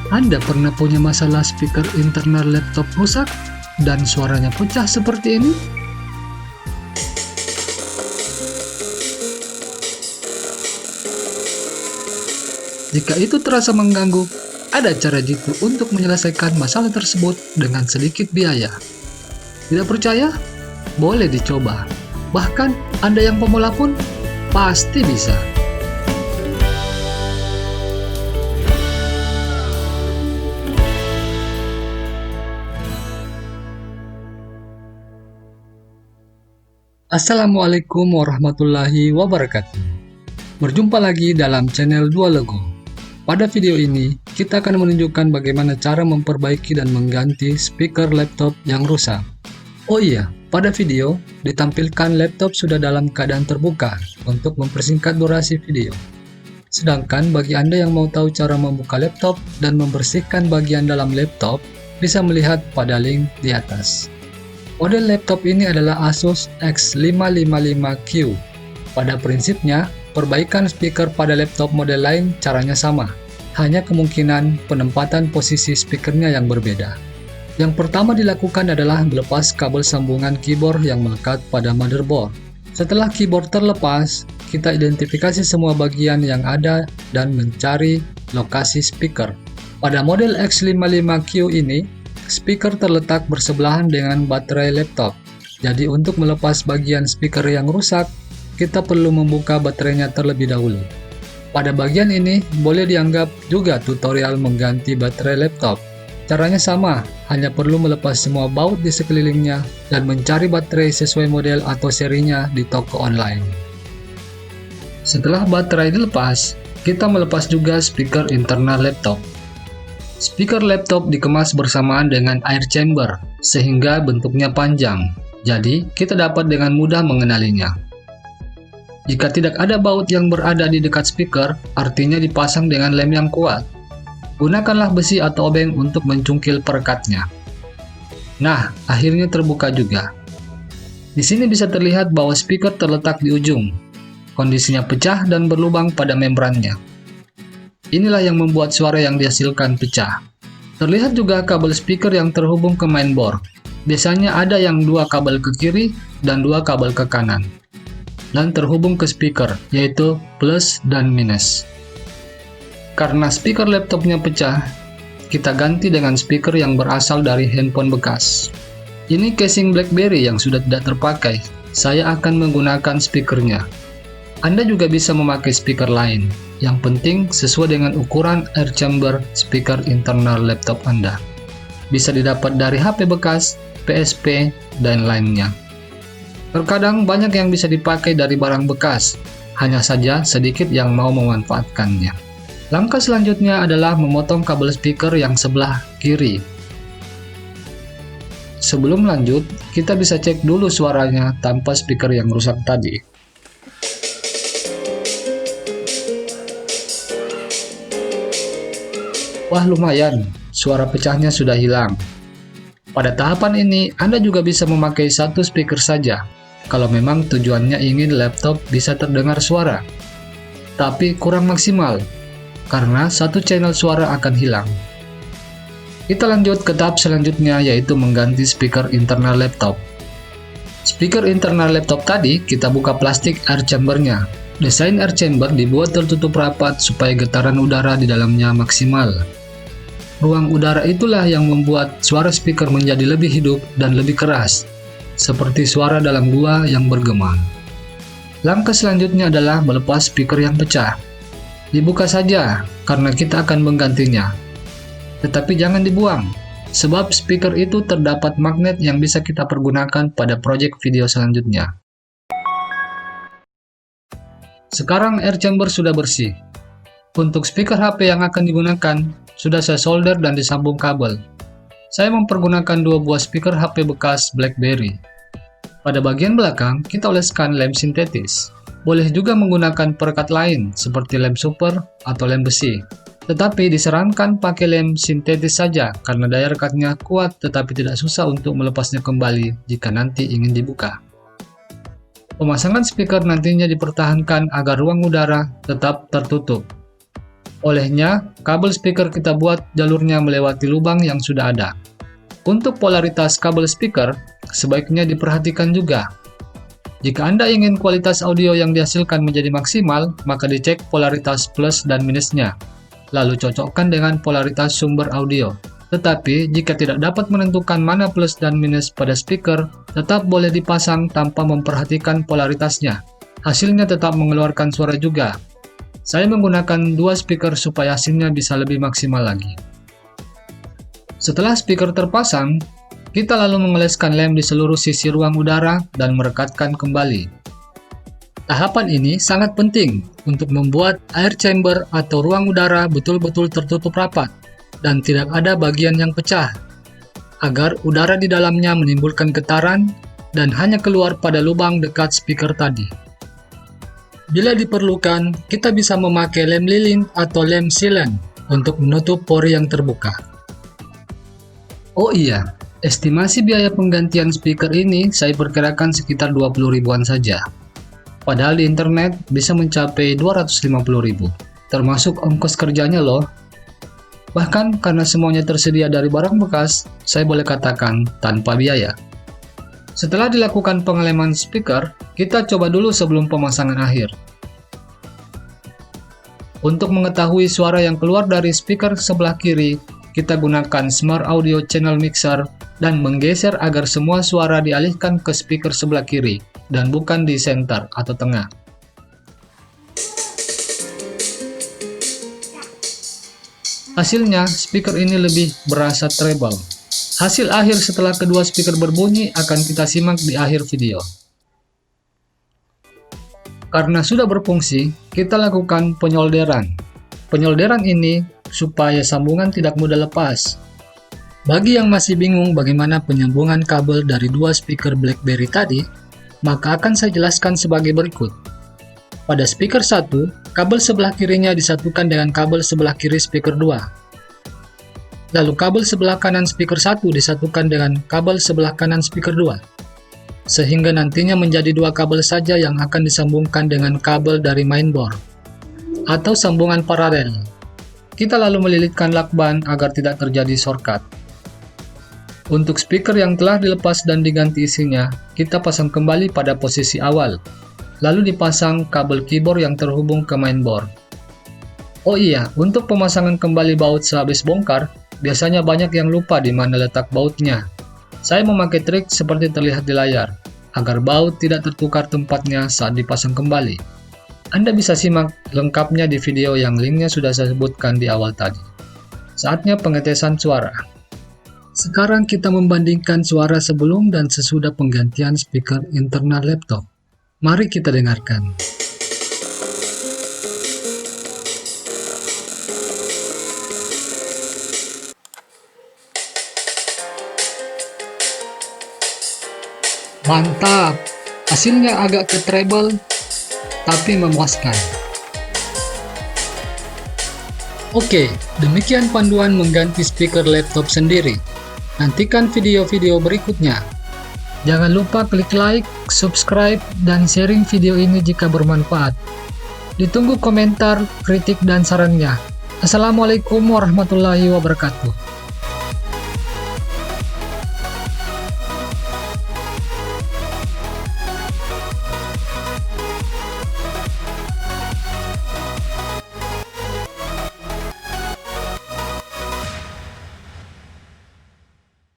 Anda pernah punya masalah speaker internal laptop rusak dan suaranya pecah seperti ini? Jika itu terasa mengganggu, ada cara jitu untuk menyelesaikan masalah tersebut dengan sedikit biaya. Tidak percaya? Boleh dicoba. Bahkan Anda yang pemula pun pasti bisa. Assalamualaikum warahmatullahi wabarakatuh. Berjumpa lagi dalam channel Dualogo. Pada video ini, kita akan menunjukkan bagaimana cara memperbaiki dan mengganti speaker laptop yang rusak. Oh iya, pada video ditampilkan laptop sudah dalam keadaan terbuka untuk mempersingkat durasi video. Sedangkan bagi Anda yang mau tahu cara membuka laptop dan membersihkan bagian dalam laptop, bisa melihat pada link di atas. Model laptop ini adalah Asus X555Q. Pada prinsipnya, perbaikan speaker pada laptop model lain caranya sama, hanya kemungkinan penempatan posisi speakernya yang berbeda. Yang pertama dilakukan adalah melepas kabel sambungan keyboard yang melekat pada motherboard. Setelah keyboard terlepas, kita identifikasi semua bagian yang ada dan mencari lokasi speaker. Pada model X55Q ini, speaker terletak bersebelahan dengan baterai laptop. Jadi untuk melepas bagian speaker yang rusak, kita perlu membuka baterainya terlebih dahulu. Pada bagian ini, boleh dianggap juga tutorial mengganti baterai laptop. Caranya sama, hanya perlu melepas semua baut di sekelilingnya dan mencari baterai sesuai model atau serinya di toko online. Setelah baterai dilepas, kita melepas juga speaker internal laptop. Speaker laptop dikemas bersamaan dengan air chamber, sehingga bentuknya panjang, jadi kita dapat dengan mudah mengenalinya. Jika tidak ada baut yang berada di dekat speaker, artinya dipasang dengan lem yang kuat. Gunakanlah besi atau obeng untuk mencungkil perekatnya. Nah, akhirnya terbuka juga. Di sini bisa terlihat bahwa speaker terletak di ujung. Kondisinya pecah dan berlubang pada membrannya. Inilah yang membuat suara yang dihasilkan pecah. Terlihat juga kabel speaker yang terhubung ke mainboard. Biasanya ada yang 2 kabel ke kiri dan 2 kabel ke kanan, dan terhubung ke speaker, yaitu plus dan minus. Karena speaker laptopnya pecah, kita ganti dengan speaker yang berasal dari handphone bekas. Ini casing BlackBerry yang sudah tidak terpakai. Saya akan menggunakan speakernya. Anda juga bisa memakai speaker lain. Yang penting sesuai dengan ukuran air chamber speaker internal laptop Anda. Bisa didapat dari HP bekas, PSP, dan lainnya. Terkadang banyak yang bisa dipakai dari barang bekas, hanya saja sedikit yang mau memanfaatkannya. Langkah selanjutnya adalah memotong kabel speaker yang sebelah kiri. Sebelum lanjut, kita bisa cek dulu suaranya tanpa speaker yang rusak tadi. Wah, lumayan, suara pecahnya sudah hilang. Pada tahapan ini, Anda juga bisa memakai satu speaker saja, kalau memang tujuannya ingin laptop bisa terdengar suara. Tapi kurang maksimal, karena satu channel suara akan hilang. Kita lanjut ke tahap selanjutnya, yaitu mengganti speaker internal laptop. Speaker internal laptop tadi, kita buka plastik air chambernya. Desain air chamber dibuat tertutup rapat supaya getaran udara di dalamnya maksimal. Ruang udara itulah yang membuat suara speaker menjadi lebih hidup dan lebih keras, seperti suara dalam gua yang bergema. Langkah selanjutnya adalah melepas speaker yang pecah. Dibuka saja, karena kita akan menggantinya. Tetapi jangan dibuang, sebab speaker itu terdapat magnet yang bisa kita pergunakan pada proyek video selanjutnya. Sekarang air chamber sudah bersih. Untuk speaker HP yang akan digunakan, sudah saya solder dan disambung kabel. Saya mempergunakan 2 buah speaker HP bekas BlackBerry. Pada bagian belakang, kita oleskan lem sintetis. Boleh juga menggunakan perekat lain, seperti lem super atau lem besi. Tetapi disarankan pakai lem sintetis saja, karena daya rekatnya kuat tetapi tidak susah untuk melepasnya kembali jika nanti ingin dibuka. Pemasangan speaker nantinya dipertahankan agar ruang udara tetap tertutup. Olehnya, kabel speaker kita buat jalurnya melewati lubang yang sudah ada. Untuk polaritas kabel speaker, sebaiknya diperhatikan juga. Jika Anda ingin kualitas audio yang dihasilkan menjadi maksimal, maka dicek polaritas plus dan minusnya, lalu cocokkan dengan polaritas sumber audio. Tetapi, jika tidak dapat menentukan mana plus dan minus pada speaker, tetap boleh dipasang tanpa memperhatikan polaritasnya. Hasilnya tetap mengeluarkan suara juga. Saya menggunakan dua speaker supaya hasilnya bisa lebih maksimal lagi. Setelah speaker terpasang, kita lalu mengoleskan lem di seluruh sisi ruang udara dan merekatkan kembali. Tahapan ini sangat penting untuk membuat air chamber atau ruang udara betul-betul tertutup rapat dan tidak ada bagian yang pecah, agar udara di dalamnya menimbulkan getaran dan hanya keluar pada lubang dekat speaker tadi. Bila diperlukan, kita bisa memakai lem lilin atau lem sealant untuk menutup pori yang terbuka. Oh iya, estimasi biaya penggantian speaker ini saya perkirakan sekitar 20 ribuan saja. Padahal di internet bisa mencapai 250 ribu, termasuk ongkos kerjanya loh. Bahkan karena semuanya tersedia dari barang bekas, saya boleh katakan tanpa biaya. Setelah dilakukan pengeleman speaker, kita coba dulu sebelum pemasangan akhir. Untuk mengetahui suara yang keluar dari speaker sebelah kiri, kita gunakan Smart Audio Channel Mixer dan menggeser agar semua suara dialihkan ke speaker sebelah kiri dan bukan di center atau tengah. Hasilnya, speaker ini lebih berasa treble. Hasil akhir setelah kedua speaker berbunyi akan kita simak di akhir video. Karena sudah berfungsi, kita lakukan penyolderan. Penyolderan ini supaya sambungan tidak mudah lepas. Bagi yang masih bingung bagaimana penyambungan kabel dari dua speaker BlackBerry tadi, maka akan saya jelaskan sebagai berikut. Pada speaker 1, kabel sebelah kirinya disatukan dengan kabel sebelah kiri speaker 2. Lalu kabel sebelah kanan speaker 1 disatukan dengan kabel sebelah kanan speaker 2. Sehingga nantinya menjadi dua kabel saja yang akan disambungkan dengan kabel dari mainboard, atau sambungan paralel. Kita lalu melilitkan lakban agar tidak terjadi shortcut. Untuk speaker yang telah dilepas dan diganti isinya, kita pasang kembali pada posisi awal, lalu dipasang kabel keyboard yang terhubung ke mainboard. Oh iya, untuk pemasangan kembali baut sehabis bongkar, biasanya banyak yang lupa di mana letak bautnya. Saya memakai trik seperti terlihat di layar, agar baut tidak tertukar tempatnya saat dipasang kembali. Anda bisa simak lengkapnya di video yang linknya sudah saya sebutkan di awal tadi. Saatnya pengetesan suara. Sekarang kita membandingkan suara sebelum dan sesudah penggantian speaker internal laptop. Mari kita dengarkan. Mantap, hasilnya agak ke treble, tapi memuaskan. Oke, demikian panduan mengganti speaker laptop sendiri. Nantikan video-video berikutnya. Jangan lupa klik like, subscribe, dan sharing video ini jika bermanfaat. Ditunggu komentar, kritik, dan sarannya. Assalamualaikum warahmatullahi wabarakatuh.